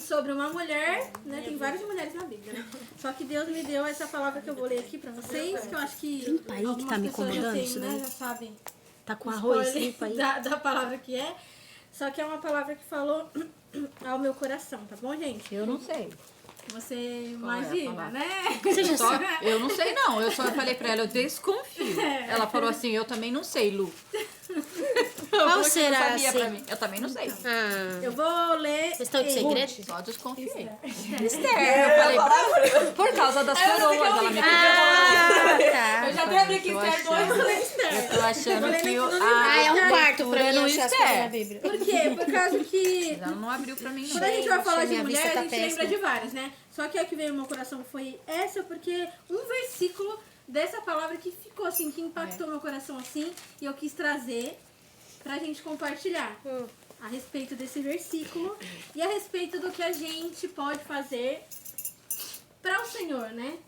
sobre uma mulher, né? Tem várias mulheres na Bíblia, né? Só que Deus me deu essa palavra que eu vou ler aqui pra vocês, que eu acho que Limpa aí, que tá me incomodando isso daí. já sabem. Tá com arroz, Spoiler limpa aí. da palavra que é. Só que é uma palavra que falou ao meu coração, tá bom, gente? Eu não sei. Você Qual é a imagina, palavra? né? Eu não sei não, eu só falei pra ela, eu desconfio. Ela falou assim, eu também não sei, Lu. Qual será Sabia assim? pra mim. Eu também não sei. Eu vou ler. Questão de segredo? Só desconfiei. Esther. Eu falei, por causa das coroas, ela me pediu. Tá. Eu já até abri aqui Esther 2 e falei Eu tô achando que É um quarto pra mim no achar as coisas na Esther. Bíblia. Por quê? Por causa que Ela não abriu pra mim, quando não. a gente vai falar de minha mulher, vista tá a gente lembra péssima. de várias, né? Só que a que veio no meu coração foi essa, porque um versículo dessa palavra que ficou assim, que impactou meu coração assim, e eu quis trazer pra gente compartilhar a respeito desse versículo e a respeito do que a gente pode fazer para o Senhor, né?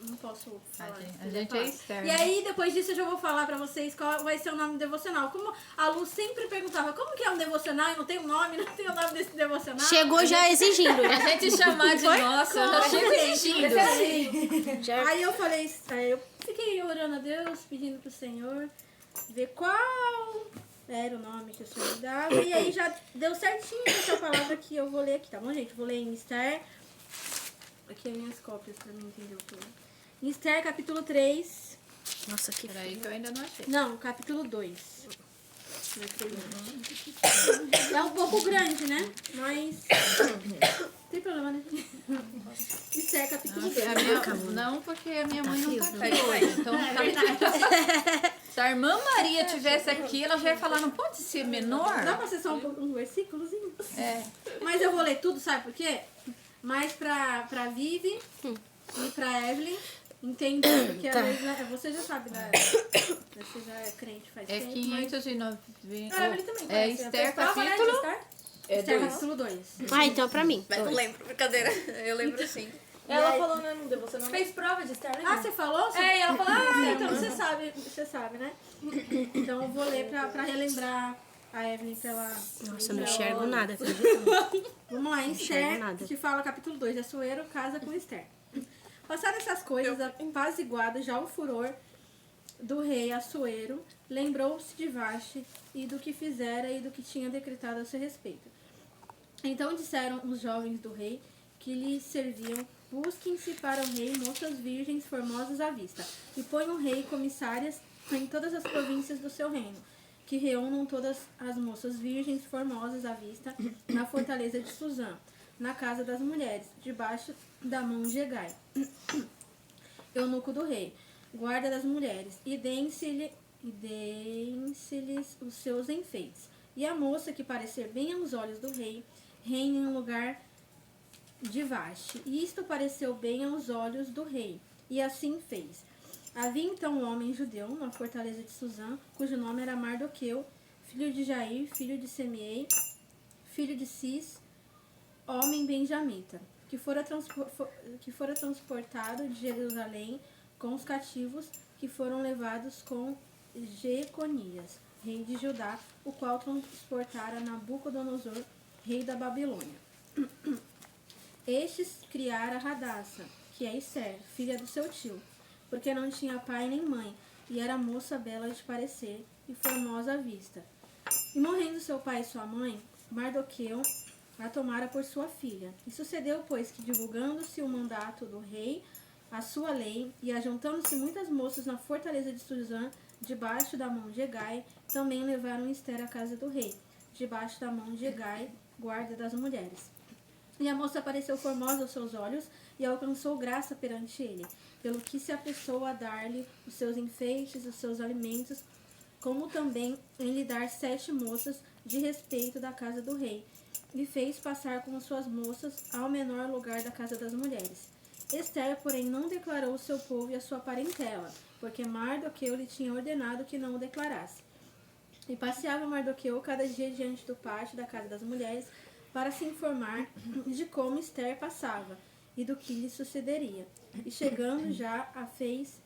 Não posso falar. A gente é Esther. E aí, depois disso, eu já vou falar pra vocês qual vai ser o nome do devocional. Como a Lu sempre perguntava, como que é um devocional e não tem um nome, não tem o nome desse devocional? Chegou já exigindo. A gente chamar de nossa, eu já chego exigindo. Já... Aí eu falei, aí eu fiquei orando a Deus, pedindo pro Senhor ver qual era o nome que o Senhor dava. E aí já deu certinho essa palavra que eu vou ler aqui, tá bom, gente? Vou ler em Esther. Aqui as minhas cópias pra mim entender o que é. Em Esther, capítulo 3. Nossa, que Peraí que eu ainda não achei. Não, capítulo 2. É um pouco grande, né? Mas. Não tem problema, né? Esther, capítulo 2. Não, porque a minha mãe não frio, tá não. aqui hoje. Então, se a irmã Maria tivesse aqui, ela já ia falar, não pode ser menor? Dá pra ser só um versículozinho? É. Mas eu vou ler tudo, sabe por quê? Mais pra Vivi e pra Evelyn entender, porque às vezes, né, você já sabe, né? Você já é crente faz É tempo. 590. A Evelyn também É conhece. Esther, Fez prova, né, de capítulo. Esther? É Esther, dois. capítulo 2. Ah, então pra mim. Mas não lembro, brincadeira. Eu lembro sim. Ela falou, né, no devocional. Fez prova de Esther, né? Ah, você falou? É, e ela falou, Então você sabe, né? Então eu vou ler pra relembrar a Evelyn pra ela... Nossa, eu não enxergo nada, acredito. Vamos lá, em enxergo Esther, nada. que fala capítulo 2, Assuero casa com Esther. Passadas essas coisas, apaziguado já o furor do rei Assuero, lembrou-se de Vaste e do que fizera e do que tinha decretado a seu respeito. Então disseram os jovens do rei que lhe serviam, busquem-se para o rei moças virgens formosas à vista, e põe o rei comissárias em todas as províncias do seu reino, que reúnam todas as moças virgens formosas à vista na fortaleza de Suzã, na casa das mulheres, debaixo da mão de Egai, eunuco do rei, guarda das mulheres, e deem-se-lhes os seus enfeites. E a moça que parecer bem aos olhos do rei, reine em lugar de Vaste. E isto pareceu bem aos olhos do rei, e assim fez. Havia então um homem judeu na fortaleza de Suzã, cujo nome era Mardoqueu, filho de Jair, filho de Semei, filho de Cis, homem benjamita, que fora transportado de Jerusalém com os cativos que foram levados com Jeconias, rei de Judá, o qual transportara Nabucodonosor, rei da Babilônia. Estes criara Radassa, que é Esther, filha do seu tio, porque não tinha pai nem mãe, e era moça bela de parecer e formosa à vista. E morrendo seu pai e sua mãe, Mardoqueu a tomara por sua filha. E sucedeu, pois, que divulgando-se o mandato do rei, a sua lei, e ajuntando-se muitas moças na fortaleza de Suzã, debaixo da mão de Egai, também levaram Esther à casa do rei, debaixo da mão de Egai, guarda das mulheres. E a moça apareceu formosa aos seus olhos, e alcançou graça perante ele, pelo que se apressou a dar-lhe os seus enfeites, os seus alimentos, como também em lhe dar 7 moças de respeito da casa do rei, e fez passar com suas moças ao menor lugar da casa das mulheres. Esther, porém, não declarou o seu povo e a sua parentela, porque Mardoqueu lhe tinha ordenado que não o declarasse. E passeava Mardoqueu cada dia diante do pátio da casa das mulheres, para se informar de como Esther passava e do que lhe sucederia. E chegando já a vez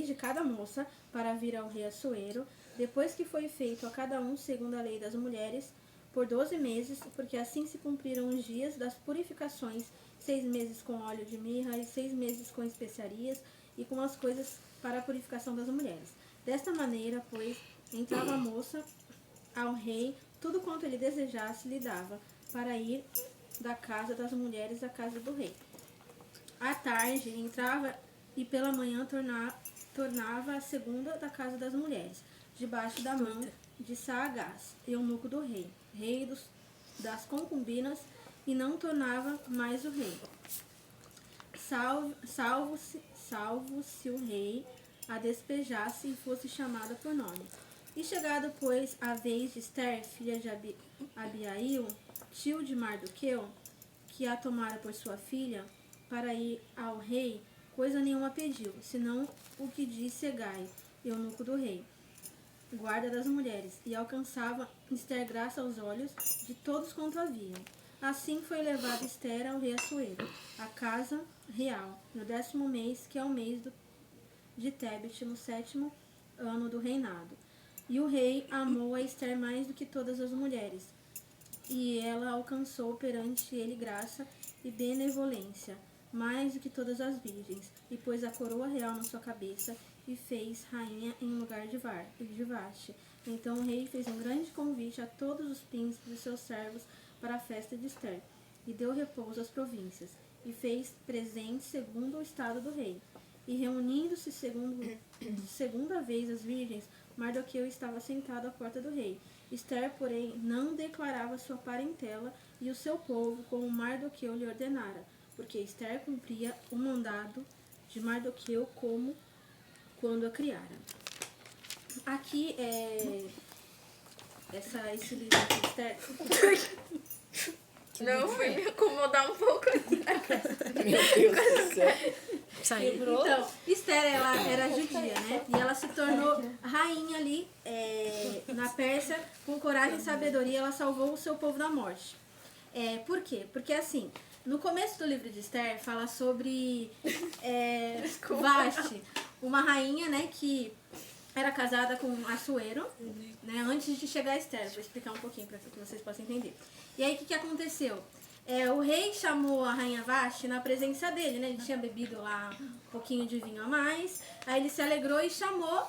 de cada moça para vir ao rei Assuero, depois que foi feito a cada um segundo a lei das mulheres, por 12 meses, porque assim se cumpriram os dias das purificações, 6 meses com óleo de mirra e 6 meses com especiarias e com as coisas para a purificação das mulheres. Desta maneira, pois, entrava a moça ao rei, tudo quanto ele desejasse lhe dava, para ir da casa das mulheres à casa do rei. À tarde entrava e pela manhã tornava a segunda da casa das mulheres, debaixo da mão de Saagás, eunuco do rei, das concubinas, e não tornava mais o rei. Salvo-se o rei a despejasse e fosse chamada por nome. E chegado, pois, a vez de Ester, filha de Abiail, tio de Mardoqueu, que a tomara por sua filha, para ir ao rei, coisa nenhuma pediu, senão o que disse Hegai, eunuco do rei, guarda das mulheres, e alcançava Ester graça aos olhos de todos quanto haviam. Assim foi levada Ester ao rei Assuero, à casa real, no 10º mês, que é o mês de Tebete, no 7º ano do reinado. E o rei amou a Ester mais do que todas as mulheres, e ela alcançou perante ele graça e benevolência, mais do que todas as virgens, e pôs a coroa real na sua cabeça, e fez rainha em lugar de Vaste. Então o rei fez um grande convite a todos os príncipes e seus servos para a festa de Ester, e deu repouso às províncias, e fez presentes segundo o estado do rei. E reunindo-se segunda vez as virgens, Mardoqueu estava sentado à porta do rei. Ester, porém, não declarava sua parentela e o seu povo como Mardoqueu lhe ordenara, porque Ester cumpria o mandado de Mardoqueu como quando a criara. Aqui esse livro de Ester. Não, foi me acomodar um pouco. Meu Deus do céu. Saiu. Então, Ester, ela era judia, né? E ela se tornou rainha ali na Pérsia, com coragem e sabedoria, ela salvou o seu povo da morte. Por quê? Porque assim, no começo do livro de Ester, fala sobre Vaste, uma rainha, né, que era casada com Assuero, né, antes de chegar a Ester. Vou explicar um pouquinho para que vocês possam entender. E aí, o que aconteceu? O rei chamou a rainha Vaste na presença dele, né? Ele tinha bebido lá um pouquinho de vinho a mais. Aí ele se alegrou e chamou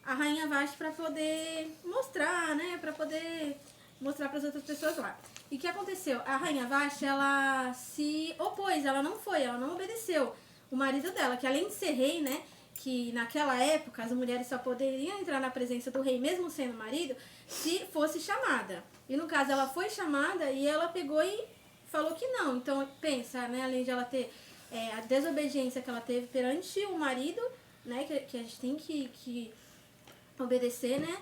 a rainha Vaste para poder mostrar, né? Para poder mostrar para as outras pessoas lá. E o que aconteceu? A rainha Vaste, ela se opôs, ela não foi, ela não obedeceu. O marido dela, que além de ser rei, né? Que naquela época as mulheres só poderiam entrar na presença do rei, mesmo sendo marido, se fosse chamada. E no caso ela foi chamada e ela pegou e falou que não. Então pensa, né, além de ela ter a desobediência que ela teve perante o marido, né, que a gente tem que obedecer, né,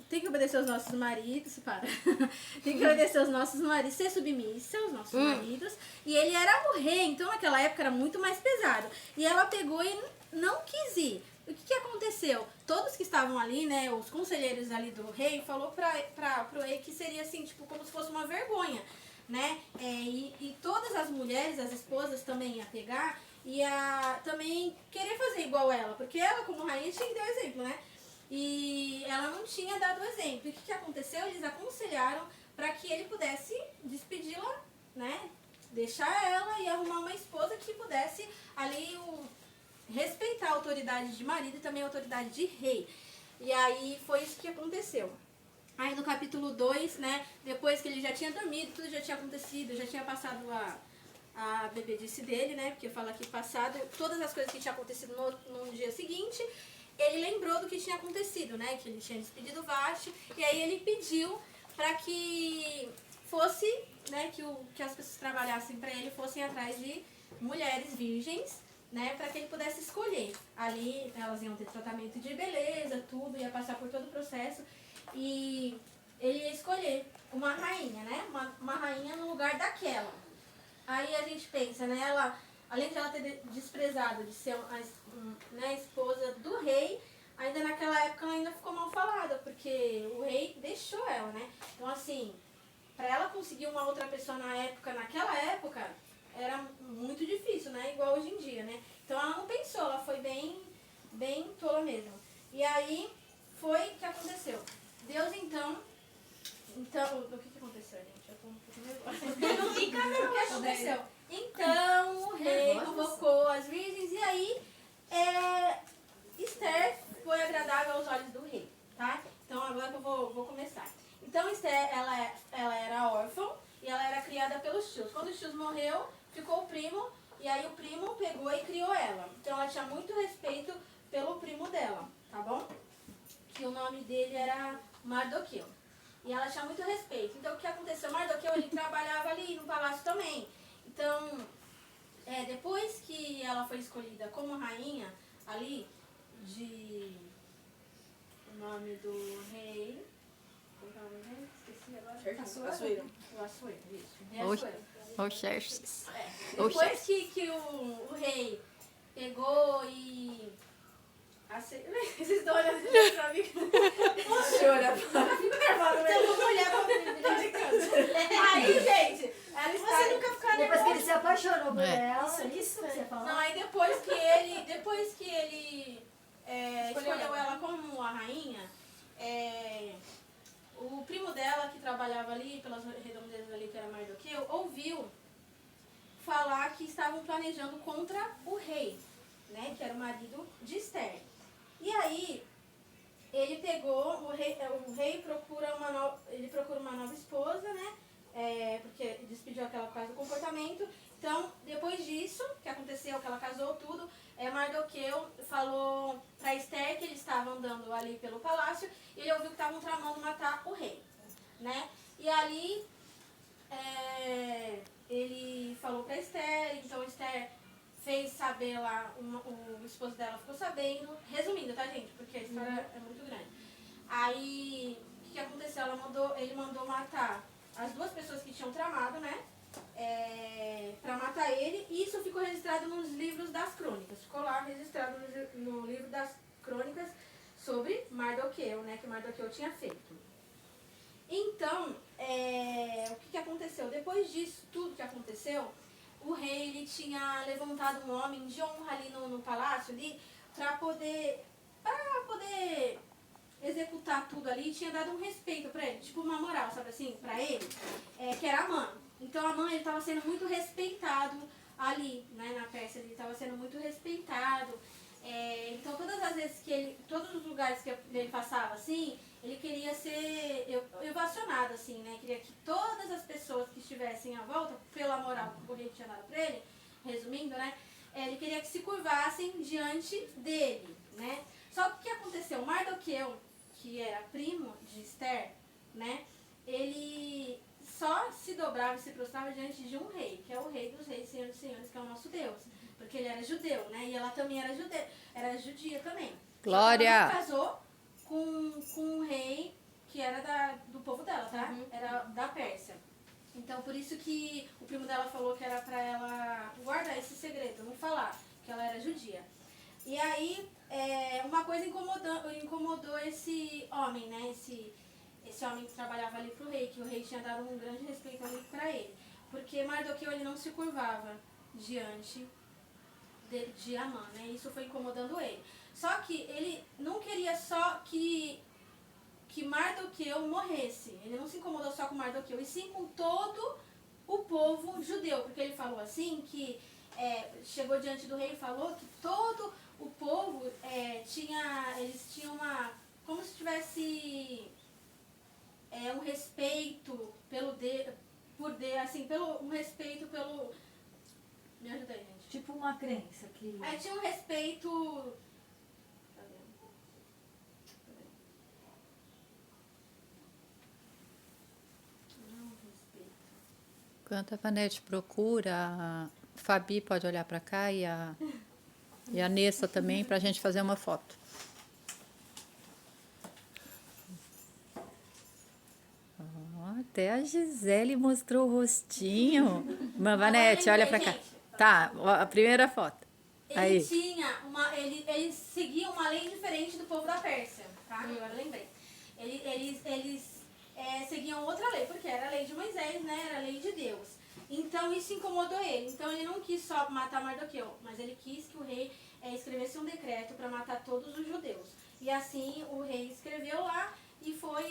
tem que obedecer aos nossos maridos, tem que obedecer aos nossos maridos, ser submissa aos nossos maridos, e ele era o rei, então naquela época era muito mais pesado, e ela pegou e não quis ir. O que aconteceu? Todos que estavam ali, né, os conselheiros ali do rei, falou pro rei que seria assim, tipo, como se fosse uma vergonha, né, e todas as mulheres, as esposas também iam pegar, ia também querer fazer igual ela, porque ela como rainha tinha que dar o exemplo, né. E ela não tinha dado o exemplo. E o que aconteceu? Eles aconselharam para que ele pudesse despedi-la, né? Deixar ela e arrumar uma esposa que pudesse ali respeitar a autoridade de marido e também a autoridade de rei. E aí foi isso que aconteceu. Aí no capítulo 2, né? Depois que ele já tinha dormido, tudo já tinha acontecido, já tinha passado a bebedice dele, né? Porque fala aqui passado, todas as coisas que tinham acontecido no dia seguinte. Ele lembrou do que tinha acontecido, né? Que ele tinha despedido Vaste. E aí ele pediu para que fosse, né? Que as pessoas que trabalhassem para ele fossem atrás de mulheres virgens, né? Para que ele pudesse escolher. Ali elas iam ter tratamento de beleza, tudo, ia passar por todo o processo. E ele ia escolher uma rainha, né? Uma rainha no lugar daquela. Aí a gente pensa, né? Ela, além de ela ter desprezado de ser a esposa do rei, ainda naquela época ela ainda ficou mal falada, porque o rei deixou ela, né? Então, assim, para ela conseguir uma outra pessoa naquela época, era muito difícil, né? Igual hoje em dia, né? Então ela não pensou, ela foi bem tola mesmo. E aí foi o que aconteceu. Deus, então, Então, o que aconteceu, gente? Eu tô um pouco nervosa. Não fica não. O que aconteceu? Então, o rei convocou as virgens e aí Esther foi agradável aos olhos do rei, tá? Então, agora que eu vou começar. Então, Esther, ela era órfã e ela era criada pelos tios. Quando os tios morreu, ficou o primo e aí o primo pegou e criou ela. Então, ela tinha muito respeito pelo primo dela, tá bom? Que o nome dele era Mardoqueu. E ela tinha muito respeito. Então, o que aconteceu? Mardoqueu, ele trabalhava ali no palácio também. Então, depois que ela foi escolhida como rainha ali de... O nome do rei... Como é o nome dele? Esqueci agora. Assuero. O Assuero, isso. Rei Assuero. Ou Xerxes. Depois que o rei pegou e... Vocês estão olhando de jeito pra mim. Chora. Eu fico nervosa, né? Então, mulher pra Aí, gente, ela está... Você nunca ficar Depois que ele se apaixonou por É. ela, isso que você falou. Não, aí depois que ele escolheu ela como a rainha, o primo dela, que trabalhava ali, pelas redondezas ali, que era Mardoqueu, ouviu falar que estavam planejando contra o rei, né, que era o marido de Esther. E aí, ele pegou, o rei procura uma nova esposa, né, porque despediu aquela por causa do comportamento. Então, depois disso, que aconteceu, que ela casou, tudo, Mardoqueu falou para Esther que eles estavam andando ali pelo palácio e ele ouviu que estavam tramando matar o rei, né? E ali, ele falou para Esther, então Esther fez saber lá, o esposo dela ficou sabendo, resumindo, tá, gente? Porque a história é muito grande. Aí, o que aconteceu? Ele mandou matar as duas pessoas que tinham tramado, né? Pra matar ele, e isso ficou registrado nos livros das crônicas. Ficou lá registrado no livro das crônicas sobre Mardoqueu, né? Que Mardoqueu tinha feito. Então, o que aconteceu? Depois disso, tudo que aconteceu, o rei ele tinha levantado um homem de honra ali no palácio ali para poder executar tudo ali, tinha dado um respeito para ele, tipo uma moral, sabe assim, para ele, que era Amã. Então Amã ele estava sendo muito respeitado ali, né, na Pérsia, ele estava sendo muito respeitado. Então todas as vezes todos os lugares que ele passava assim, ele queria ser ovacionado assim, né, queria que todas as pessoas que estivessem à volta, pela moral que o rei tinha dado para ele, resumindo, né, ele queria que se curvassem diante dele, né. Só que o que aconteceu? Mardoqueu, que era primo de Esther, né, ele só se dobrava e se prostrava diante de um rei, que é o rei dos reis, senhor dos senhores, que é o nosso Deus. Porque ele era judeu, né? E ela também era judia também. Glória! Ela casou com um rei que era do povo dela, tá? Era da Pérsia. Então, por isso que o primo dela falou que era pra ela guardar esse segredo, não falar, que ela era judia. E aí, uma coisa incomodou esse homem, né? Esse homem que trabalhava ali pro rei, que o rei tinha dado um grande respeito ali pra ele. Porque Mardoqueu, ele não se curvava diante de Amã, né? Isso foi incomodando ele. Só que ele não queria só que Mardoqueu morresse. Ele não se incomodou só com Mardoqueu, e sim com todo o povo judeu. Porque ele falou assim, que chegou diante do rei e falou que todo o povo eles tinham como se tivesse um respeito um respeito pelo... Me ajuda aí, gente. Tipo uma crença que... Tinha um respeito... Enquanto a Vanete procura, a Fabi pode olhar para cá e a Nessa também, para a gente fazer uma foto. Até a Gisele mostrou o rostinho. Vanete, olha para cá. Tá, a primeira foto. Aí. Ele seguia uma lei diferente do povo da Pérsia, tá? Agora eu lembrei. Eles seguiam outra lei, porque era a lei de Moisés, né? Era a lei de Deus. Então isso incomodou ele. Então ele não quis só matar Mardoqueu, mas ele quis que o rei escrevesse um decreto para matar todos os judeus. E assim o rei escreveu lá e foi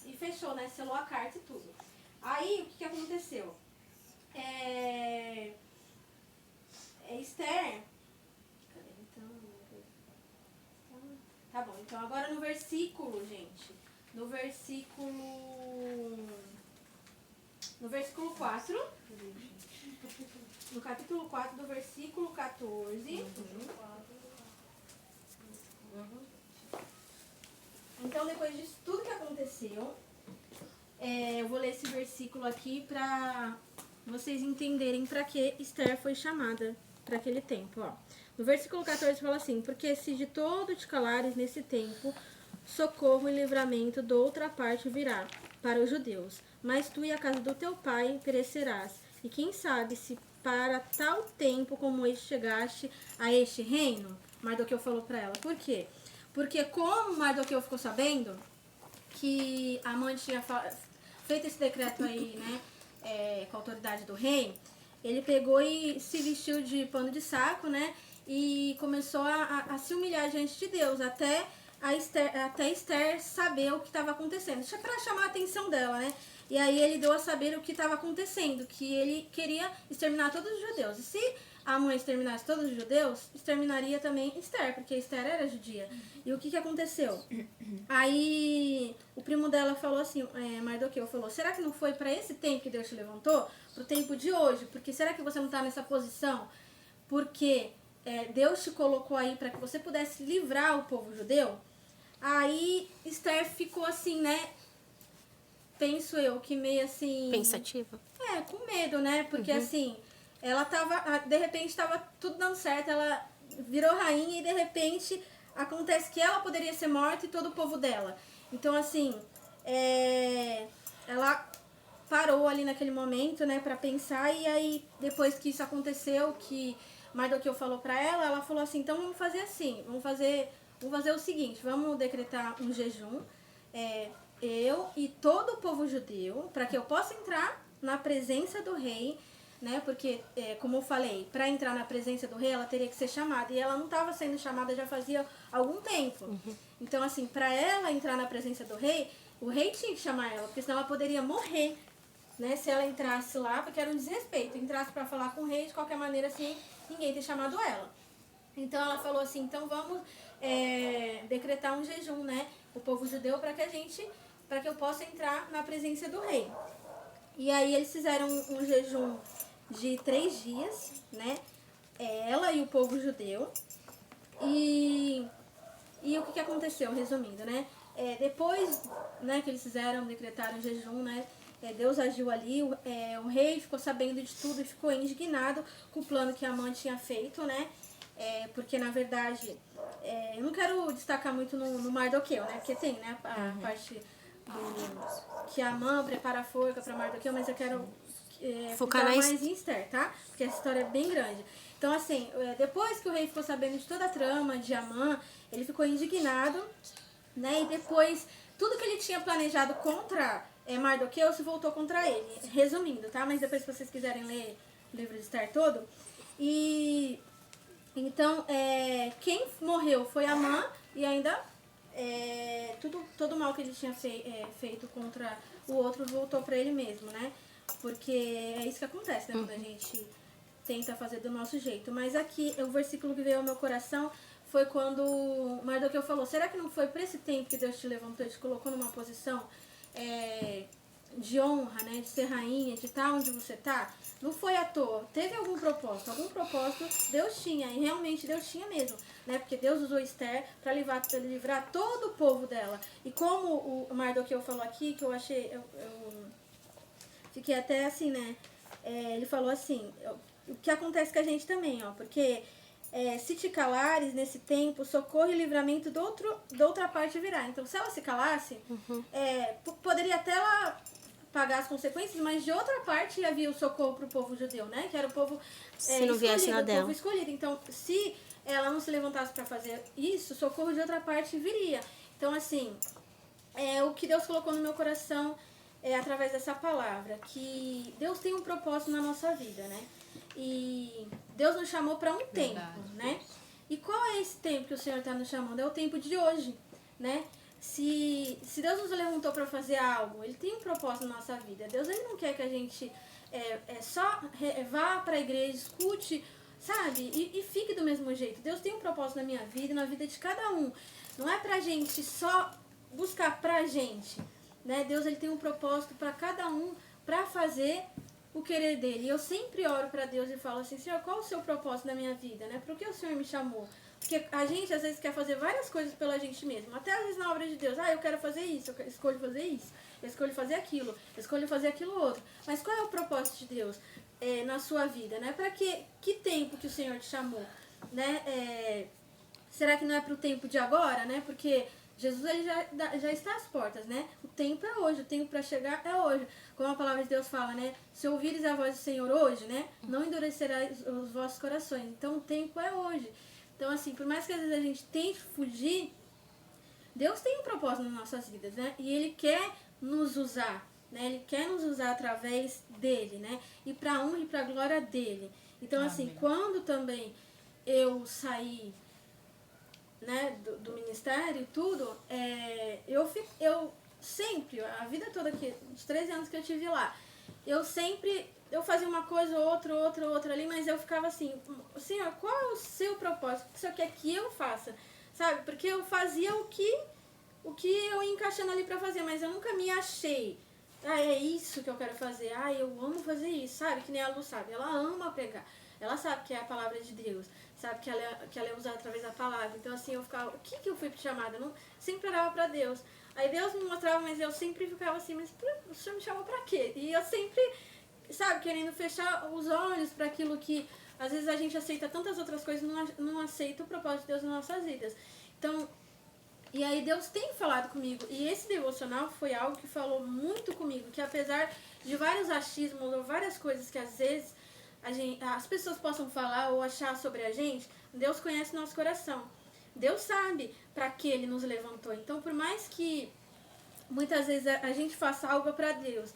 e fechou deixou, né? Selou a carta e tudo. Aí, o que aconteceu? Esther... Cadê? Então... Tá bom, então agora no versículo, gente. No versículo 4. No capítulo 4, do versículo 14. Então, depois disso tudo que aconteceu, eu vou ler esse versículo aqui para vocês entenderem para que Esther foi chamada para aquele tempo. Ó. No versículo 14 fala assim: porque se de todo te calares nesse tempo, socorro e livramento de outra parte virá para os judeus. Mas tu e a casa do teu pai perecerás. E quem sabe se para tal tempo como este chegaste a este reino? Mardoqueu falou para ela. Por quê? Porque como Mardoqueu ficou sabendo que a mãe tinha feito esse decreto aí, né, com a autoridade do rei, ele pegou e se vestiu de pano de saco, né, e começou a se humilhar diante de Deus, até Esther saber o que estava acontecendo, para chamar a atenção dela, né. E aí ele deu a saber o que estava acontecendo, que ele queria exterminar todos os judeus. E se a mãe exterminasse todos os judeus, exterminaria também Esther, porque Esther era judia. E o que aconteceu? Aí o primo dela falou assim, Mardoqueu falou, será que não foi para esse tempo que Deus te levantou? Para o tempo de hoje? Porque será que você não está nessa posição? Porque Deus te colocou aí para que você pudesse livrar o povo judeu? Aí Esther ficou assim, né? Penso eu, que meio assim... Pensativa? Com medo, né? Porque assim, ela tava... De repente tava tudo dando certo, ela virou rainha e de repente acontece que ela poderia ser morta e todo o povo dela. Então assim, ela parou ali naquele momento, né, pra pensar. E aí, depois que isso aconteceu, que Mardoqueu falou pra ela, ela falou assim, então vamos fazer assim, vamos fazer o seguinte, vamos decretar um jejum, eu e todo o povo judeu, para que eu possa entrar na presença do rei, né? Porque, como eu falei, para entrar na presença do rei, ela teria que ser chamada. E ela não estava sendo chamada já fazia algum tempo. Então, assim, para ela entrar na presença do rei, o rei tinha que chamar ela, porque senão ela poderia morrer, né? Se ela entrasse lá, porque era um desrespeito. Entrasse para falar com o rei, de qualquer maneira, assim, ninguém ter chamado ela. Então, ela falou assim, então vamos decretar um jejum, né? O povo judeu, para que eu possa entrar na presença do rei. E aí eles fizeram um jejum de 3 dias, né? Ela e o povo judeu. E o que aconteceu, resumindo, né? Depois, né, que eles decretaram o jejum, né? Deus agiu ali, o rei ficou sabendo de tudo e ficou indignado com o plano que Amã tinha feito, né? Porque, na verdade, eu não quero destacar muito no Mardoqueu, né? Porque tem, né, a parte que Amã prepara a forca para Mardoqueu, mas eu quero focar mais em Esther, tá? Porque essa história é bem grande. Então, assim, depois que o rei ficou sabendo de toda a trama de Amã, ele ficou indignado, né? E depois, tudo que ele tinha planejado contra Mardoqueu se voltou contra ele. Resumindo, tá? Mas depois, se vocês quiserem ler o livro de Esther todo. E então, quem morreu foi Amã e ainda todo o mal que ele tinha feito contra o outro voltou para ele mesmo, né? Porque é isso que acontece, né? Quando a gente tenta fazer do nosso jeito. Mas aqui, o versículo que veio ao meu coração foi quando Mardoqueu falou, será que não foi por esse tempo que Deus te levantou e te colocou numa posição de honra, né? De ser rainha, de estar onde você está? Não foi à toa. Teve algum propósito Deus tinha, e realmente Deus tinha mesmo, né? Porque Deus usou Esther para livrar todo o povo dela. E como o Mardoqueu falou aqui, que eu achei, eu fiquei até assim, né? Ele falou assim, o que acontece com a gente também, ó, porque se te calares nesse tempo, socorro e livramento da outra parte virá. Então, se ela se calasse, poderia até ela pagar as consequências, mas de outra parte havia o socorro para o povo judeu, né? Que era o povo se não viesse na dela. Povo escolhido. Então, se ela não se levantasse para fazer isso, socorro de outra parte viria. Então, assim, o que Deus colocou no meu coração através dessa palavra, que Deus tem um propósito na nossa vida, né? E Deus nos chamou para um tempo, né? E qual é esse tempo que o Senhor está nos chamando? É o tempo de hoje, né? se Deus nos levantou para fazer algo, Ele tem um propósito na nossa vida. Deus, Ele não quer que a gente só vá para a igreja, escute, sabe? E fique do mesmo jeito. Deus tem um propósito na minha vida e na vida de cada um. Não é pra gente só buscar pra gente, né? Deus, Ele tem um propósito para cada um, para fazer o querer dele. E eu sempre oro para Deus e falo assim, Senhor, qual o seu propósito na minha vida, né? Por que o Senhor me chamou? Porque a gente, às vezes, quer fazer várias coisas pela gente mesmo. Até, às vezes, na obra de Deus. Eu quero fazer isso, eu escolho fazer isso. Eu escolho fazer aquilo, eu escolho fazer aquilo outro. Mas qual é o propósito de Deus na sua vida, né? Para que tempo que o Senhor te chamou, né? Será que não é para o tempo de agora, né? Porque Jesus, ele já está às portas, né? O tempo é hoje, o tempo para chegar é hoje. Como a palavra de Deus fala, né? Se ouvires a voz do Senhor hoje, né? Não endurecerás os vossos corações. Então, o tempo é hoje. Então, assim, por mais que às vezes a gente tente fugir, Deus tem um propósito nas nossas vidas, né? E Ele quer nos usar, né? Ele quer nos usar através dEle, né? E para a honra e para a glória dEle. Então, assim, quando também eu saí, né, do ministério e tudo, eu sempre, a vida toda aqui, os 13 anos que eu tive lá, eu fazia uma coisa, outra ali, mas eu ficava assim, Senhor, qual é o seu propósito? O que o Senhor quer que eu faça? Sabe? Porque eu fazia o que eu ia encaixando ali pra fazer, mas eu nunca me achei. É isso que eu quero fazer. Eu amo fazer isso, sabe? Que nem a Lu sabe. Ela ama pregar. Ela sabe que é a palavra de Deus. Sabe que ela é usada através da palavra. Então, assim, eu ficava... O que eu fui chamada? Eu não, sempre orava pra Deus. Aí Deus me mostrava, mas eu sempre ficava assim, mas o Senhor me chamou pra quê? E eu sempre, sabe, querendo fechar os olhos para aquilo que... Às vezes a gente aceita tantas outras coisas e não aceita o propósito de Deus nas nossas vidas. Então... E aí Deus tem falado comigo, e esse devocional foi algo que falou muito comigo, que apesar de vários achismos ou várias coisas que às vezes as pessoas possam falar ou achar sobre a gente, Deus conhece nosso coração. Deus sabe para que Ele nos levantou. Então, por mais que muitas vezes a gente faça algo para Deus,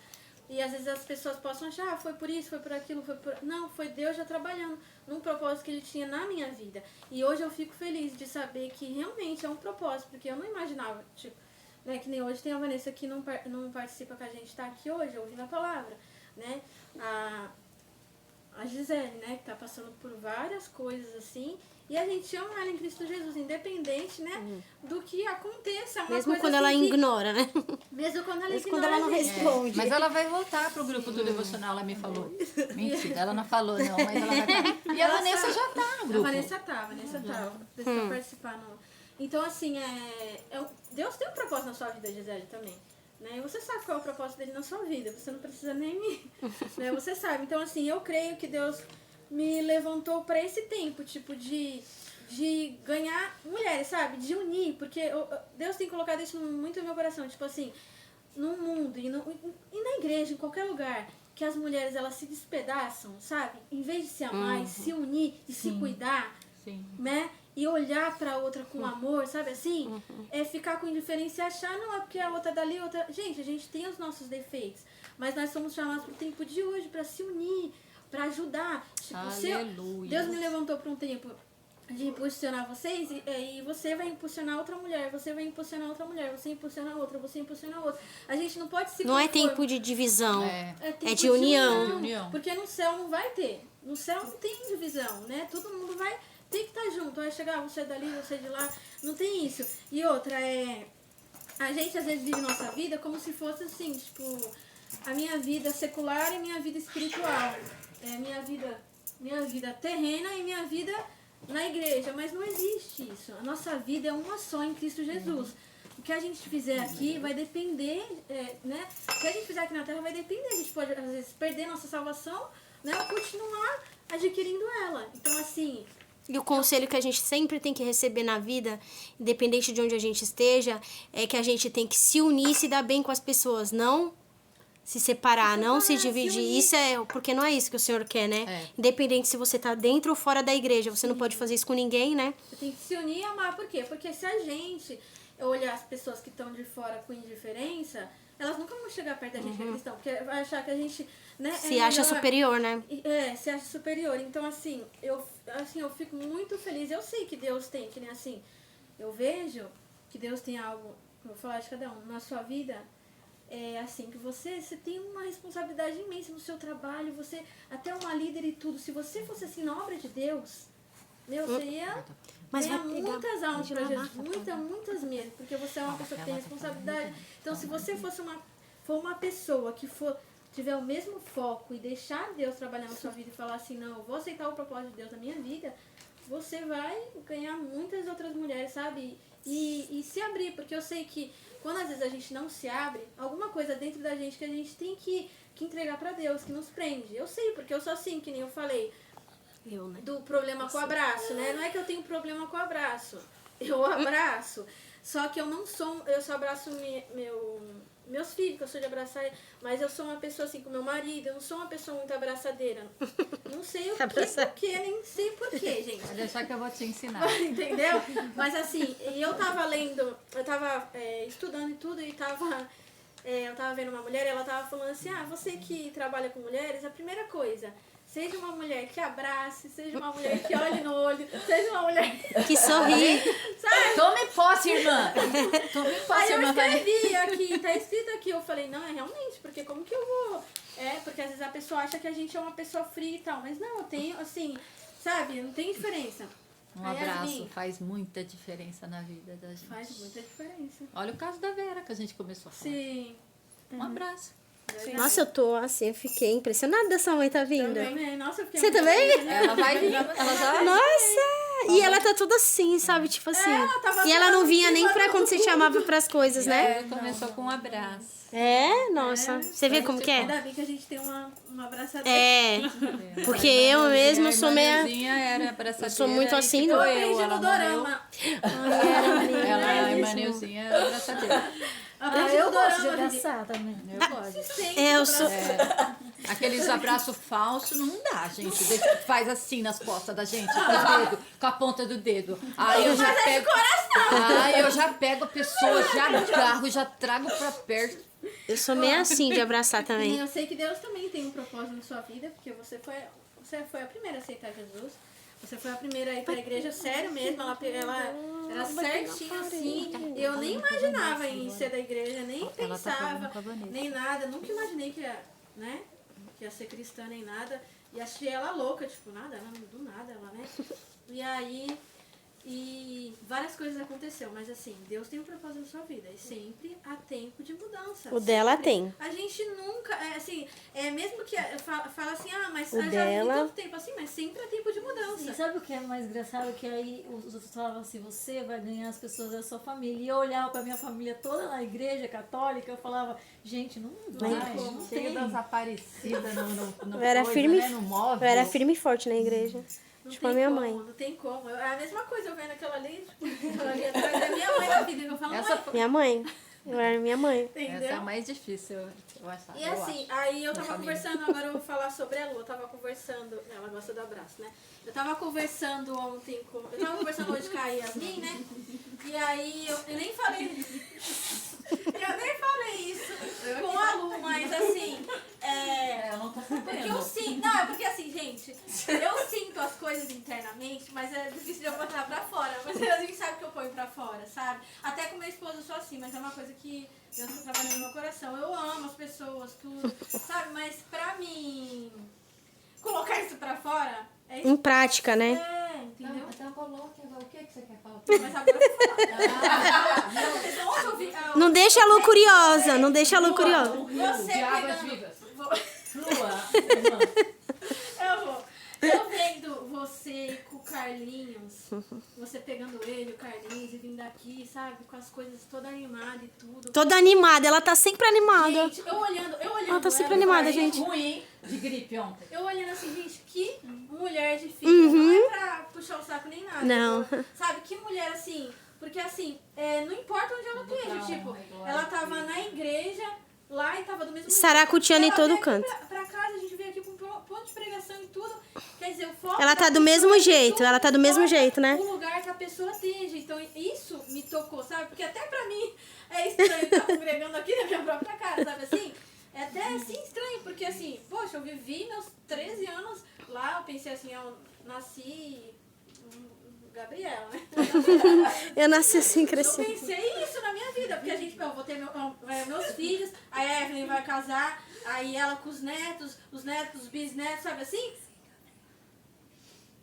e às vezes as pessoas possam achar, foi por isso, foi por aquilo, foi por... Não, foi Deus já trabalhando num propósito que Ele tinha na minha vida. E hoje eu fico feliz de saber que realmente é um propósito, porque eu não imaginava, tipo, né, que nem hoje tem a Vanessa que não participa com a gente, tá aqui hoje, ouvindo a palavra, né? A Gisele, né, que tá passando por várias coisas assim, e a gente ama ela em Cristo Jesus, independente, né, do que aconteça. Mesmo coisa quando assim ela que, ignora, né? Mesmo quando ela Mesmo ignora quando ela não a gente. responde. Mas ela vai voltar pro grupo do devocional, ela me falou. Mentira, ela não falou não, mas ela vai estar. E a Vanessa já tá no grupo. A Vanessa tá. Precisa participar. Então, assim, Deus tem um propósito na sua vida, Gisele, também. Né? E você sabe qual é o propósito dele na sua vida. Você não precisa nem me... né? Você sabe. Então, assim, eu creio que Deus me levantou para esse tempo, tipo, de ganhar mulheres, sabe? De unir. Porque Deus tem colocado isso muito no meu coração. Tipo assim, no mundo e na igreja, em qualquer lugar, que as mulheres, elas se despedaçam, sabe? Em vez de se amar e se unir e se cuidar, né? E olhar pra outra com amor, sabe assim? É ficar com indiferença e achar, não, é porque a outra dali, outra... Gente, a gente tem os nossos defeitos, mas nós somos chamados pro tempo de hoje pra se unir, pra ajudar. Tipo, Aleluia. Deus me levantou pra um tempo de impulsionar vocês e você vai impulsionar outra mulher, você vai impulsionar outra mulher, você impulsiona outra, você impulsiona outra. A gente não pode se Não é conformar. tempo de divisão, tempo é de união. De união. Porque no céu não vai ter. No céu não tem divisão, né? Todo mundo vai ter que estar junto. Vai chegar, você é dali, você é de lá. Não tem isso. E outra, a gente às vezes vive nossa vida como se fosse assim, tipo, a minha vida secular e minha vida espiritual. Minha vida terrena e minha vida na igreja. Mas não existe isso. A nossa vida é uma só em Cristo Jesus. O que a gente fizer aqui vai depender, né? O que a gente fizer aqui na Terra vai depender. A gente pode, às vezes, perder nossa salvação, né? Ou continuar adquirindo ela. Então, assim... E o conselho que a gente sempre tem que receber na vida, independente de onde a gente esteja, é que a gente tem que se unir e se dar bem com as pessoas, não se separar, não se dividir. Isso porque não é isso que o Senhor quer, né? Independente se você tá dentro ou fora da igreja, você não pode fazer isso com ninguém, né? Você tem que se unir e amar. Por quê? Porque se a gente olhar as pessoas que estão de fora com indiferença, elas nunca vão chegar perto da gente que é cristão, porque vai achar que a gente, né, se acha superior, né? Se acha superior. Então, assim, eu fico muito feliz. Eu sei que Deus tem, que nem assim, eu vejo que Deus tem algo vou falar de cada um, na sua vida, é assim, que você tem uma responsabilidade imensa no seu trabalho, você, até uma líder e tudo, se você fosse assim na obra de Deus, você ia Mas ganhar vai pegar muitas almas de pra lavar, Jesus, muitas mesmo, porque você é uma pessoa que tem responsabilidade. Então, se você for uma pessoa que tiver o mesmo foco e deixar Deus trabalhar na sua vida e falar assim, não, eu vou aceitar o propósito de Deus na minha vida, você vai ganhar muitas outras mulheres, sabe? E se abrir, porque eu sei que quando às vezes a gente não se abre, alguma coisa dentro da gente que a gente tem que entregar pra Deus, que nos prende. Eu sei, porque eu sou assim, que nem eu falei, Né? do problema com o abraço, né? Não é que eu tenho problema com o abraço, eu abraço, só que eu só abraço meus filhos, que eu sou de abraçar, mas eu sou uma pessoa assim com meu marido, eu não sou uma pessoa muito abraçadeira. Não sei o porquê, nem sei porquê, gente. Vai deixar que eu vou te ensinar. Entendeu? Mas assim, eu tava lendo, eu tava estudando e tudo, e eu tava vendo uma mulher e ela tava falando assim, você que trabalha com mulheres, a primeira coisa, seja uma mulher que abrace, seja uma mulher que olhe no olho, seja uma mulher Que sorri. sabe? Tome posse, irmã! Tome Aí posse, eu irmã. escrevi aqui, tá escrito aqui, eu falei, não, é realmente, porque como que eu vou... porque às vezes a pessoa acha que a gente é uma pessoa fria e tal, mas não, eu tenho, assim, sabe, não tem diferença. Um Aí, abraço Yasmin, faz muita diferença na vida da gente. faz muita diferença. Olha o caso da Vera que a gente começou a falar. Sim. Um abraço. Nossa, eu tô assim, eu fiquei impressionada dessa mãe tá vindo. Também, nossa, eu fiquei Você muito também? feliz, né? Ela vai vir. Ela já... Nossa! E ela tá toda assim, sabe? Tipo assim. ela tava E ela não toda vinha nem pra assim, quando você chamava pras coisas, né? Começou com um abraço. É, nossa. Você vê como que é? Ainda bem que a gente tem uma abraçadeira. É. Porque eu mesma sou meia. Era abraçadeira. Eu sou muito assim, e não. Eu ficou aprendi ela no morreu. dorama. Ela, a Manilzinha, era abraçadeira. Aprendi Eu no gosto de dorama. abraçar também. Eu gosto. Sempre Eu sou. Aqueles abraços falsos não dá, gente. Faz assim nas costas da gente, com o dedo, com a ponta do dedo. Aí eu já pego. Aí eu já pego a pessoa, já agarro, já trago pra perto. Eu sou meio assim de abraçar também. Eu sei que Deus também tem um propósito na sua vida, porque você foi a primeira a aceitar Jesus. Você foi a primeira a ir pra igreja, sério mesmo. Ela era certinha assim. Eu nem imaginava em ser da igreja, nem pensava, nem nada. Nunca imaginei que ia ser cristã nem nada. E achei ela louca, tipo, do nada ela, né? E aí, várias coisas aconteceram, mas assim, Deus tem um propósito na sua vida e sempre há tempo de mudança. O dela sempre. tem. A gente nunca, mesmo que fala assim, mas O já dela- vi tanto tempo assim, mas sempre há tempo de mudança. E sabe o que é mais engraçado? Que aí os outros falavam assim, você vai ganhar as pessoas da sua família. E eu olhava pra minha família toda na igreja católica, eu falava, gente, não vai, não Chega tem. das aparecidas no Eu era coisa, firme, né, no móvel. eu era firme e forte na igreja. Não Tipo a tem minha como, mãe. Não tem como. É a mesma coisa, eu vendo aquela ali, tipo, aquela ali atrás da minha mãe na vida, que eu falo, Essa, mãe, Minha mãe. Eu era minha mãe. entendeu? essa é a mais difícil, eu acho. E assim, aí eu tava família. conversando, agora eu vou falar sobre a Lu, eu tava conversando, ela gosta do abraço, né? Eu tava conversando ontem eu tava conversando hoje com a Yasmin, né? E aí eu nem falei isso com a Lu, mas assim, eu não tô porque sabendo. eu sinto, não, é porque assim, gente, eu sinto as coisas internamente, mas é difícil de eu botar pra fora, mas a gente sabe que eu ponho pra fora, sabe? Até com meu esposo eu sou assim, mas é uma coisa que Deus tá trabalhando no meu coração. Eu amo as pessoas, tudo, sabe? Mas pra mim colocar isso pra fora, é isso. Em prática, né? Entendeu? Então coloque agora. O que você quer falar? Mas agora eu vou falar. Não, vocês vão ouvir. Não deixa a Lu curiosa, não deixa a Lu curiosa. Você de águas pegando... vivas. Flua. Eu vou. Eu vendo você com o Carlinhos, você pegando ele, o Carlinhos, e vindo aqui, sabe? Com as coisas toda animada e tudo. Toda animada, ela tá sempre animada. Gente, eu olhando Ela tá sempre ela, animada, Carlinhos, gente. Ruim de gripe ontem. Eu olhando assim, gente, que mulher difícil. Não é pra puxar o saco nem nada. Não. Tipo, sabe, que mulher assim. Porque assim, não importa onde ela esteja. Tipo, ela tava na igreja, lá e tava do mesmo jeito. Saracuteando em Ela todo veio canto. Pra casa, a gente veio aqui com um ponto de pregação e tudo. Quer dizer, o foco Ela da tá do pessoa mesmo é jeito, tudo, ela tá do mesmo importa jeito, né? O lugar que a pessoa esteja. Então, isso me tocou, sabe? Porque até pra mim é estranho estar congregando aqui na minha própria casa, sabe assim? É até assim estranho, porque assim, poxa, eu vivi meus 13 anos lá, eu pensei assim, eu nasci Gabriela, né? Eu nasci assim, Eu cresci. pensei isso na minha vida, porque a gente, eu vou ter meus filhos, a Evelyn vai casar, aí ela com os netos, os bisnetos, sabe assim?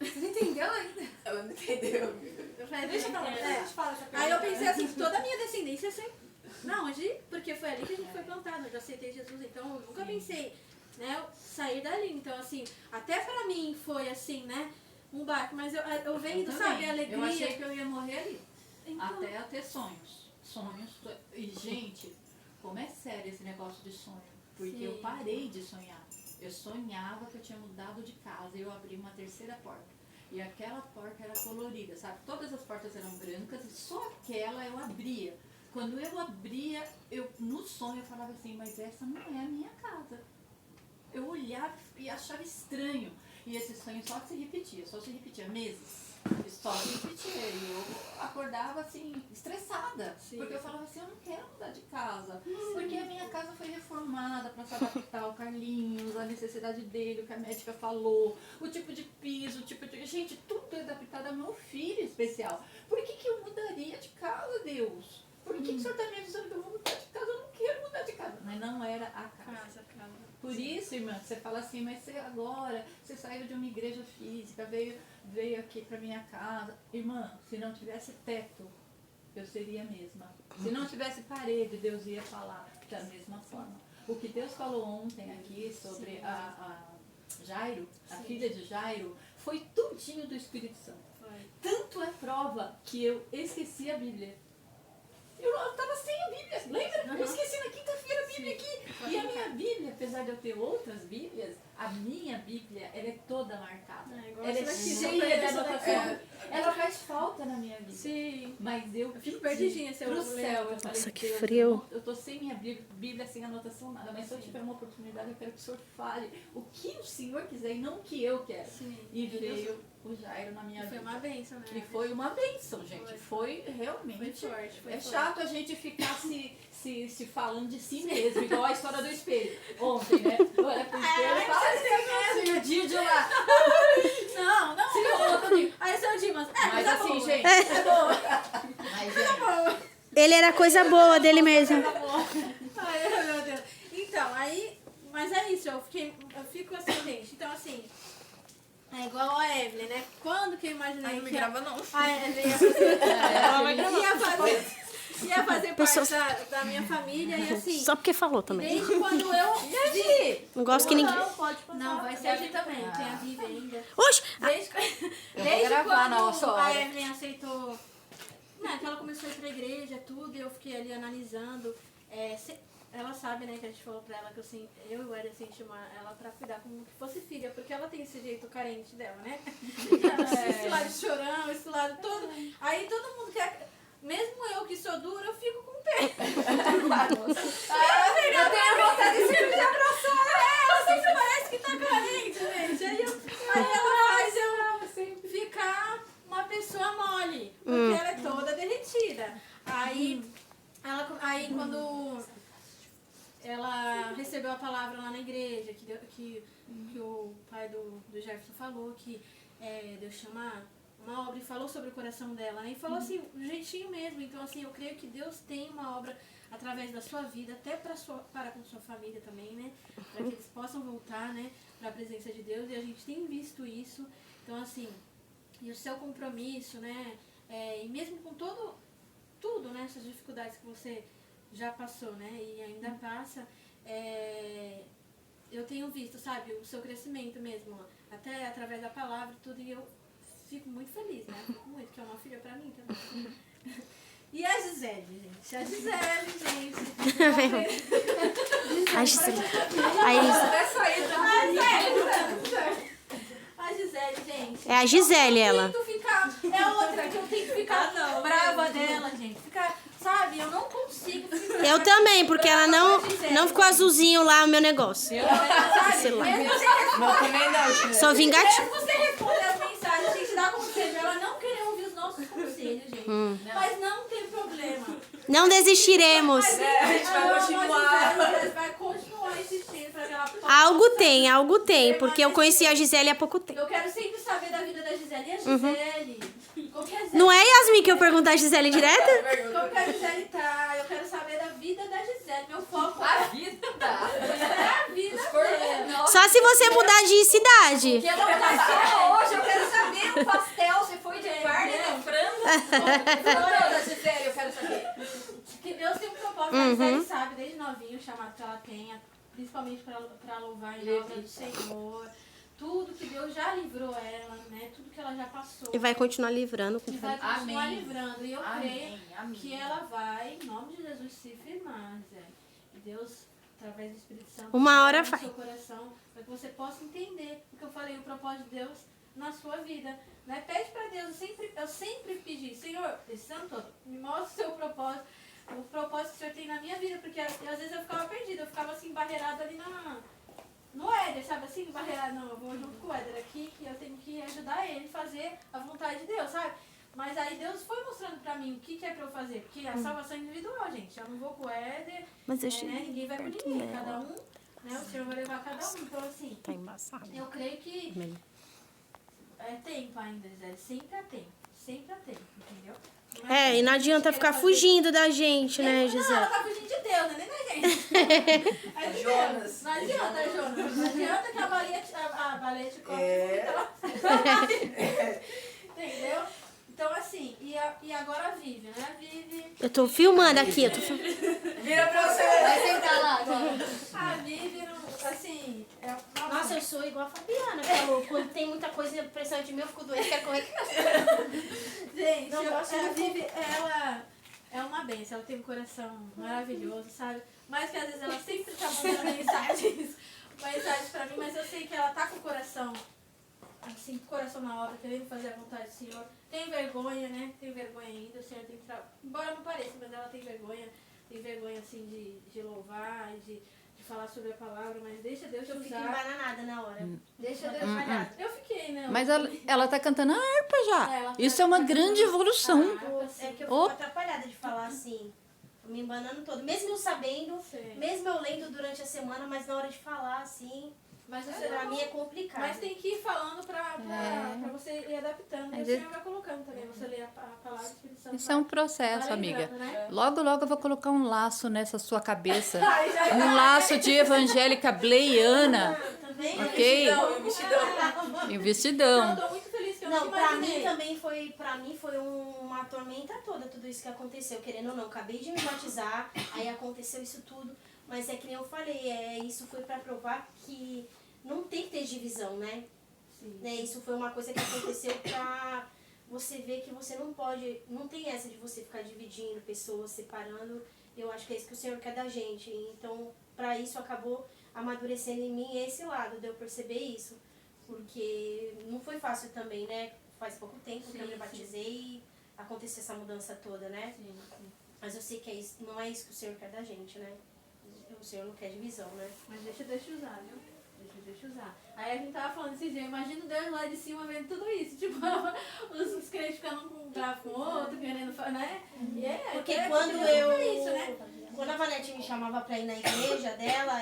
Você não entendeu ainda? Ela não entendeu. Eu falei, deixa pra lá, Aí eu pensei assim, que toda a minha descendência sempre. Não, onde? Porque foi ali que a gente foi plantado, eu já aceitei Jesus, então eu nunca pensei, né, sair dali. Então, assim, até pra mim foi assim, né, um baque, mas eu vendo, sabe, a alegria. Eu achei que eu ia morrer ali. Então, Até a ter sonhos. Sonhos. E, gente, como é sério esse negócio de sonho? Porque Sim. eu parei de sonhar. Eu sonhava que eu tinha mudado de casa e eu abri uma terceira porta. E aquela porta era colorida, sabe? Todas as portas eram brancas e só aquela eu abria. Quando eu abria, no sonho eu falava assim, mas essa não é a minha casa. Eu olhava e achava estranho. E esse sonho só se repetia meses. E só se repetia. E eu acordava assim, estressada. Sim. Porque eu falava assim, eu não quero mudar de casa. Porque a minha casa foi reformada para se adaptar ao Carlinhos, a necessidade dele, o que a médica falou, o tipo de piso, o tipo de... Gente, tudo é adaptado ao meu filho especial. Por que eu mudaria de casa, Deus? Por que o senhor está me avisando que eu vou mudar de casa? Eu não quero mudar de casa. Mas não era a casa. Por isso, irmã, você fala assim, mas você agora, você saiu de uma igreja física, veio aqui para minha casa. Irmã, se não tivesse teto, eu seria a mesma. Se não tivesse parede, Deus ia falar da mesma forma. O que Deus falou ontem aqui sobre a Jairo, a filha de Jairo, foi tudinho do Espírito Santo. Tanto é prova que eu esqueci a Bíblia. Eu estava sem a Bíblia, lembra? Eu esqueci na quinta-feira a Bíblia aqui. E a minha Bíblia, apesar de eu ter outras Bíblias, a minha Bíblia, ela é toda marcada. igual Ela é essa daqui, cheia de essa anotação. daqui. Ela faz falta na minha vida. Sim. Mas eu fico pedi perdidinha se eu pro ler. céu. Eu falei, Nossa, que Deus, frio. eu tô sem minha Bíblia, sem anotação nada. Mas se eu tiver uma oportunidade, eu quero que o Senhor fale o que o Senhor quiser e não o que eu quero. Sim. E veio o Jairo na minha Foi vida. uma bênção, né? E foi uma bênção, gente. Foi realmente. Foi forte, foi é forte. chato a gente ficar se falando de si mesmo, igual a história do espelho. Ontem, né? Olha pro espelho e fala assim, o Didio lá. Não. Se eu falo comigo. Aí seu Dimas, Mas tá assim, boa. gente. É boa. Mas, gente, Ele era coisa boa dele mesmo. Ai, meu Deus. Então, aí... Mas é isso, eu fico assim, gente. Então, assim... É igual a Evelyn, né? Quando que eu imaginei Ai, não me que grava, não. a Evelyn ia fazer Pessoas- parte da minha família e assim... Só porque falou também. Desde quando eu... Não gosto que ninguém... Não, pode passar. Não, vai ser aqui também. Tem a Vivi ainda. Oxe! Desde gravar na quando sua a hora. Evelyn aceitou... Né, que ela começou a ir pra igreja, tudo, e eu fiquei ali analisando. Ela sabe, né, que a gente falou pra ela que assim, eu e o Éder assim, chamar ela pra cuidar como que fosse filha, porque ela tem esse jeito carente dela, né? Esse lado chorão, esse lado todo. Aí todo mundo quer... Mesmo eu que sou dura, eu fico com pena. Eu tenho vontade de sempre de abraçar. Ela sempre parece que tá carente, gente. Aí ela faz eu ficar uma pessoa mole, porque ela é toda derretida. Aí quando ela recebeu a palavra lá na igreja, que o pai do Jefferson falou que Deus chama uma obra e falou sobre o coração dela, né? E falou assim, do jeitinho mesmo. Então, assim, eu creio que Deus tem uma obra através da sua vida, até para com sua família também, né? Para que eles possam voltar, né? Para a presença de Deus. E a gente tem visto isso. Então, assim, e o seu compromisso, né? E mesmo com tudo, né? Essas dificuldades que você já passou, né? E ainda passa, eu tenho visto, sabe? O seu crescimento mesmo, até através da palavra e tudo. E eu fico muito feliz, né? Fico muito, que é uma filha pra mim também. E a Gisele, gente? A Gisele, gente. A Gisele. Aí, A Gisele, gente. é a Gisele, ela. É outra que eu tenho que ficar brava dela, gente. Sabe, eu não consigo ficar. Eu também, porque ela não ficou azulzinho lá o meu negócio. Sei lá. não, também não. Sou vingativa. Mesmo você responder as mensagens, a gente dá conselho, ela não querer ouvir os nossos conselhos, gente. Mas não tem problema. Não desistiremos. A gente vai continuar. Vai continuar insistindo pra que ela possa. Algo tem, porque eu conheci a Gisele há pouco tempo. Eu quero sempre saber da vida da Gisele. E a Gisele? como que a Gisele... Não é, Yasmin, que eu pergunto a Gisele direto? Como que a Gisele tá? Eu quero saber da vida da Gisele. Meu foco A vida dá. é a vida dela. Só se você mudar de cidade. Que ela tá hoje, eu quero saber o pastel, se foi de carne, de frango. Não, da Gisele, eu quero saber. Que Deus tem um propósito, a Gisele sabe desde novinho o chamado que ela tenha, principalmente pra louvar em nome do Senhor. Tudo que Deus já livrou ela, né? Tudo que ela já passou. E vai continuar livrando com E vai fé. continuar Amém. livrando. E eu Amém, creio amém. que ela vai, em nome de Jesus, se firmar, Zé. E Deus, através do Espírito Santo, Uma hora no vai. seu coração, para que você possa entender o que eu falei, o propósito de Deus na sua vida. Né? Pede para Deus, eu sempre pedi, Senhor, esse ano todo, me mostra o seu propósito, o propósito que o Senhor tem na minha vida, porque às vezes eu ficava perdida, eu ficava assim, barreirada ali no Éder, sabe assim, barreirada, não, eu vou junto com o Éder aqui, que eu tenho que ajudar ele a fazer a vontade de Deus, sabe? Mas aí Deus foi mostrando pra mim o que é pra eu fazer, porque a salvação é individual, gente, eu não vou com o Éder, Mas eu né? Ninguém vai com perto ninguém, dela. cada um, né, o Senhor vai levar cada um, então assim, Tá embaçado. eu creio que é tempo ainda, Zé, sempre há tempo, entendeu? Não É, e não adianta ficar fugindo da gente, né, Não, ela Gisele? tá fugindo de Deus, né? Nem da gente. É de Jonas. Deus. Não adianta, Jonas. Não adianta que a baleia te come. Entendeu? Então, assim, e agora a Vivi, né? A Vivi... Eu tô filmando aqui, eu tô filmando. Vira pra você. Vai sentar lá agora. A Vivi, não, assim... Nossa, eu sou igual a Fabiana, quando tem muita coisa impressionante de mim, eu fico doente, quero correr. Gente, Não gosto a muito. Vivi, ela é uma bênção, ela tem um coração maravilhoso, sabe? Mas que às vezes ela sempre tá mandando mensagens pra mim, mas eu sei que ela tá com o coração, assim, com o coração na obra, querendo fazer a vontade do Senhor. Tem vergonha, né? Tem vergonha ainda, o Senhor tem que embora não pareça, mas ela tem vergonha assim de louvar, de falar sobre a palavra, mas deixa Deus te Eu fico usar. embananada na hora. Deixa Deus falhar. Eu fiquei, né? Mas ela tá cantando a harpa já. Ela tá Isso é uma cantando grande a evolução. harpa, assim. É que eu fico atrapalhada de falar assim, me embanando todo. Mesmo eu sabendo, Sei. mesmo eu lendo durante a semana, mas na hora de falar assim, Mas você pra mim é complicado. Mas tem que ir falando pra você ir adaptando. E o Senhor vai colocando também. Você lê a palavra do Espírito Santo. Isso é um processo, vai amiga. lembrando, né? Logo, logo eu vou colocar um laço nessa sua cabeça. Ai, já Um laço de evangélica bleiana. Também? Ok? E Não, vestidão. eu tô muito feliz que eu Não, não pra imaginei. mim também foi uma tormenta toda, tudo isso que aconteceu, querendo ou não. Acabei de me batizar, aí aconteceu isso tudo, mas é que nem eu falei, isso foi pra provar que não tem que ter divisão, né? Sim. Né? Isso foi uma coisa que aconteceu pra você ver que você não pode, não tem essa de você ficar dividindo pessoas, separando. Eu acho que é isso que o Senhor quer da gente. Então, pra isso acabou amadurecendo em mim esse lado, de eu perceber isso. Porque não foi fácil também, né? Faz pouco tempo que eu me batizei e aconteceu essa mudança toda, né? Sim, sim. Mas eu sei que não é isso que o Senhor quer da gente, né? O Senhor não quer divisão, né? Mas deixa Deus te usar, viu? Deixa te usar. Aí a gente tava falando esses dias, imagina Deus lá de cima vendo tudo isso. Tipo, os crentes ficando com um bravo com o outro, querendo falar, né? E Porque porque quando Deus eu... não fez isso, né? Quando a Vanete me chamava pra ir na igreja dela,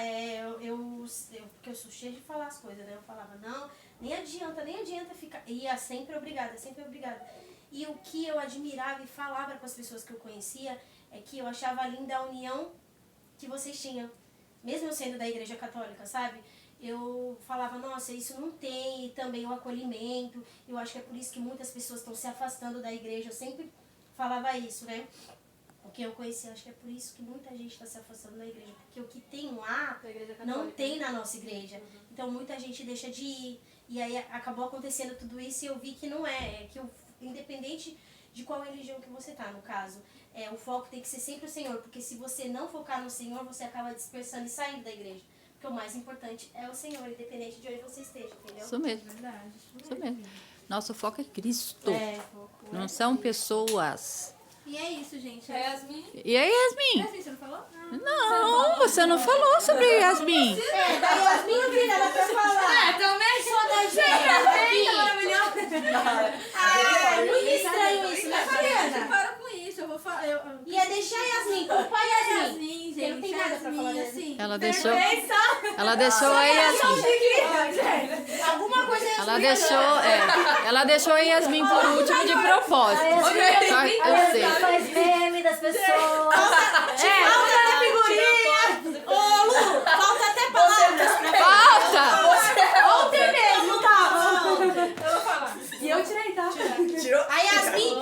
porque eu sou cheia de falar as coisas, né? Eu falava, não, nem adianta ficar. Ia sempre obrigada, sempre obrigada. E o que eu admirava e falava com as pessoas que eu conhecia é que eu achava linda a união que vocês tinham. Mesmo eu sendo da igreja católica, sabe? Eu falava, nossa, isso não tem, e também o acolhimento. Eu acho que é por isso que muitas pessoas estão se afastando da igreja. Eu sempre falava isso, né? Porque eu conheci, acho que é por isso que muita gente está se afastando da igreja. Porque o que tem lá Da igreja não católica. tem na nossa igreja. Então muita gente deixa de ir. E aí acabou acontecendo tudo isso e eu vi que não é. É que independente de qual religião que você tá, no caso, o foco tem que ser sempre o Senhor. Porque se você não focar no Senhor, você acaba dispersando e saindo da igreja. Porque o mais importante é o Senhor, independente de onde você esteja, entendeu? Isso mesmo. Verdade. Isso mesmo. Nosso foco é Cristo. Foco, Não são pessoas. E é isso, gente. Yasmin. E aí, Yasmin? Yasmin, você não falou? Não, você não falou sobre Yasmin. Da Yasmin eu queria dar pra falar. também Sou da gente. Maravilhosa. É muito estranho isso, né, Fabiana? Para com isso, eu vou falar. Ia deixar a Yasmin, culpa a Yasmin. Yasmin, gente. Eu não tenho nada pra falar dela. assim. Ela deixou a Yasmin. Gente, Alguma coisa é Ela deixou a Yasmin por último de propósito. Aí Eu sei. faz meme das pessoas. Falta até figurinha. Ô, Lu, falta até palavras. Falta! Ontem mesmo tava. Eu vou falar. E eu tirei, tá? A Yasmin,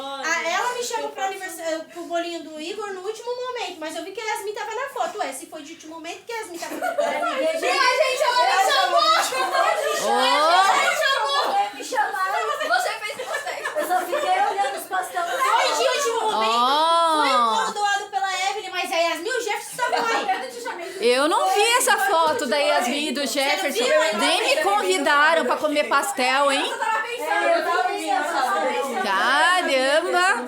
ela me chamou pro bolinho do Igor no último momento, mas eu vi que a Yasmin tava na foto. Ué, se foi de último momento, que a Yasmin tava na foto. Ela me chamou! Me chamaram. Você fez com vocês. Eu só fiquei olhando os pastel. Foi de último momento. Foi um bolo doado pela Evelyn, mas a Yasmin e o Jefferson estavam aí. Eu não vi essa foto da Yasmin e do Jefferson. Nem me convidaram pra comer pastel, hein? Caramba!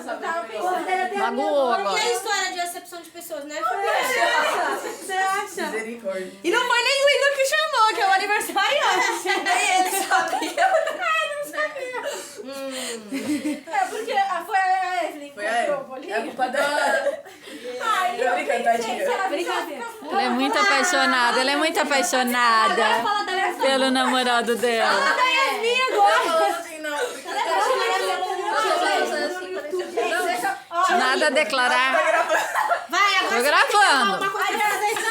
Magoou E agora. a história de acepção de pessoas, né? Você acha? Misericórdia. E não foi nem o Igor que chamou, que é o aniversariante. Ele sabia. É porque foi a Evelyn que Foi a comprou o Eva. bolinho. É a culpa dela. Ai, Tô brincando, tadinha. Ela é muito apaixonada, ela é muito apaixonada pelo namorado dela. Falando assim, não. Nada a declarar. Vai, agora Tô você gravando. vai falar uma coisa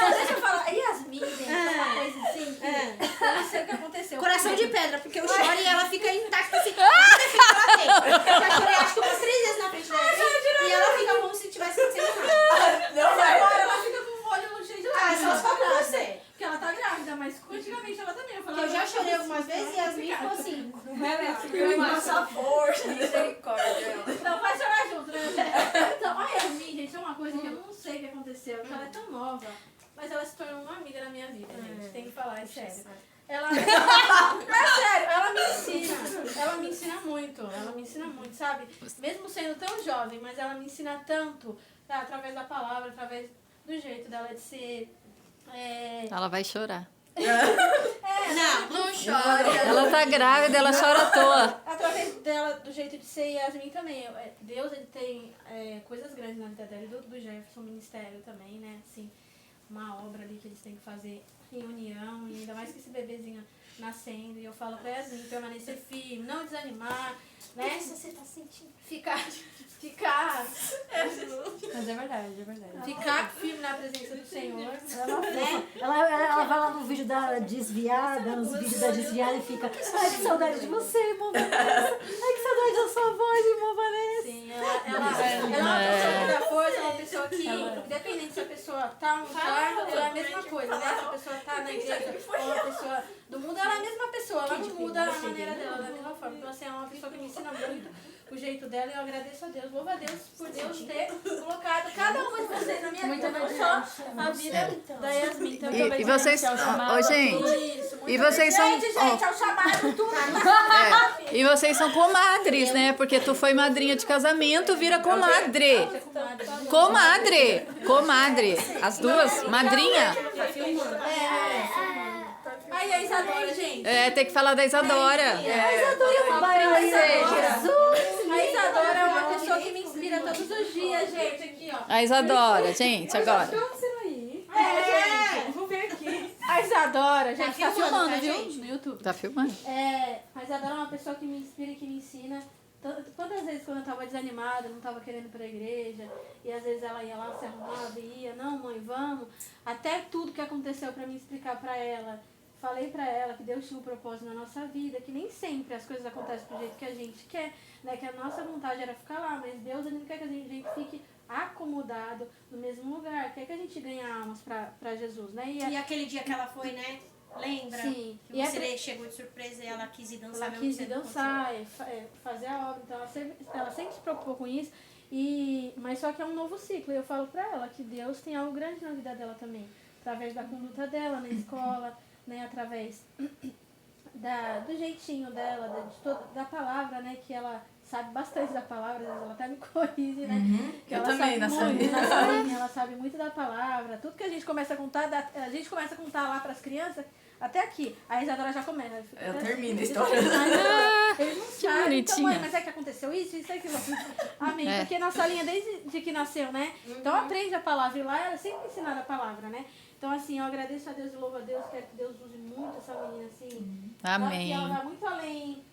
Não, deixa eu falar. A Yasmin, gente, uma coisa assim, que eu não sei o que aconteceu. Coração de pedra, porque eu choro e ela fica intacta assim. Toda defesa que ela tem. Eu já chorei acho que umas 3 vezes na frente dela. E ela fica como se tivesse acontecendo nada. Não vai. Agora ela fica com o olho cheio de lágrimas. só com você. Porque ela tá grávida, mas antigamente ela também. Eu já chorei algumas vezes e a Yasmin ficou assim. Nossa força, misericórdia. Então vai chorar junto, né? Então, a Yasmin, gente, é uma coisa que eu não sei o que aconteceu. Porque ela é tão nova, mas ela se tornou uma amiga na minha vida, gente. Tem que falar, é sério. Ela, é sério, ela me ensina muito, sabe? Mesmo sendo tão jovem, mas ela me ensina tanto, tá? Através da palavra, através do jeito dela de ser. Ela vai chorar. Não chora. Ela tá grávida, ela chora à toa. Através dela, do jeito de ser, e Yasmin também. Deus, ele tem coisas grandes na vida dela, e do Jefferson, ministério também, né? Assim, uma obra ali que eles têm que fazer em união, e ainda mais que esse bebezinho nascendo. E eu falo pra Yasmin permanecer firme, não desanimar, né? Você tá sentindo? Ficar Mas é verdade. ficar firme na presença do Senhor, né? Ela vai lá no vídeo da desviada, nos vídeos da desviada e fica, ai, que saudade de você, irmã Vanessa. Ai, que saudade da sua voz, irmã Vanessa. Sim, ela é uma pessoa que dá força, é uma pessoa que, independente se a pessoa tá ou não tá, ela é a mesma coisa, né? Se a pessoa tá na igreja ou uma pessoa do mundo, ela é a mesma pessoa, ela não muda a maneira dela da mesma forma. Então, assim, é uma pessoa que me ensina muito o jeito dela e eu agradeço a Deus, louvo a Deus por Deus ter colocado cada uma de vocês na minha vida, não só a vida da Yasmin. Então, eu E vocês. Ô, gente. isso, muito E vocês são. Gente, é o chamado, tudo. E vocês são comadres, né? Porque tu foi madrinha de casamento, vira comadre. Comadre. As duas, madrinha. Aí a Isadora, gente. Tem que falar da Isadora. A Isadora é uma pessoa que me inspira todos os dias, gente. Aqui, ó. A Isadora, gente, agora. Vamos ver aqui. A Isadora, gente, tá filmando, viu? gente? No YouTube. Tá filmando? A Isadora é uma pessoa que me inspira e que me ensina. Quantas vezes quando eu tava desanimada, não tava querendo ir pra igreja, e às vezes ela ia lá, se arrumava e ia, não mãe, vamos. Até tudo que aconteceu pra me explicar pra ela. Falei pra ela que Deus tinha um propósito na nossa vida, que nem sempre as coisas acontecem do jeito que a gente quer, né? Que a nossa vontade era ficar lá, mas Deus ele não quer que a gente fique acomodado no mesmo lugar, quer que a gente ganhe almas pra Jesus, né? E aquele dia que ela foi, né? Lembra? Sim. Que você chegou de surpresa e ela quis ir dançar. Ela quis ir dançar, fazer a obra, então ela sempre se preocupou com isso, mas só que é um novo ciclo, e eu falo pra ela que Deus tem algo grande na vida dela também, através da conduta dela na escola, né, através do jeitinho dela, da palavra, né, que ela sabe bastante da palavra, às vezes ela até me corrige, né, que eu ela também, sabe na muito, salinha. na salinha, ela sabe muito da palavra, tudo que a gente começa a contar, a gente começa a contar lá pras crianças, até aqui, a Isadora já começa. Eu termino a história. Eles não Que sabem, então, bonitinha. mãe, mas é que aconteceu isso, aquilo. Amém, porque nossa linha desde que nasceu, né, então aprende a palavra, e lá ela sempre ensinava a palavra, né. Então, assim, eu agradeço a Deus e louvo a Deus, quero que Deus use muito essa menina, assim. Amém. Ela vai muito além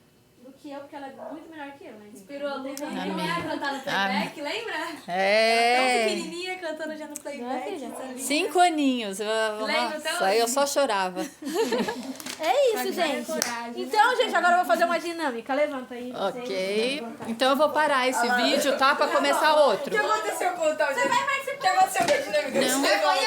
do que eu, porque ela é muito melhor que eu, né? Inspirou a Lu Não tem também como. a cantar no playback, lembra? Tão É. pequenininha cantando já no playback. essa linda. 5 aninhos. Lembra até Nossa, aí eu hoje? só chorava. É isso, gente. Então, gente, agora eu vou fazer uma dinâmica. Levanta aí. Ok. Então eu vou parar esse vídeo, tá? Pra começar outro. O que aconteceu com o tal de... Você vai participar. O que aconteceu com a dinâmica? Não. Você vai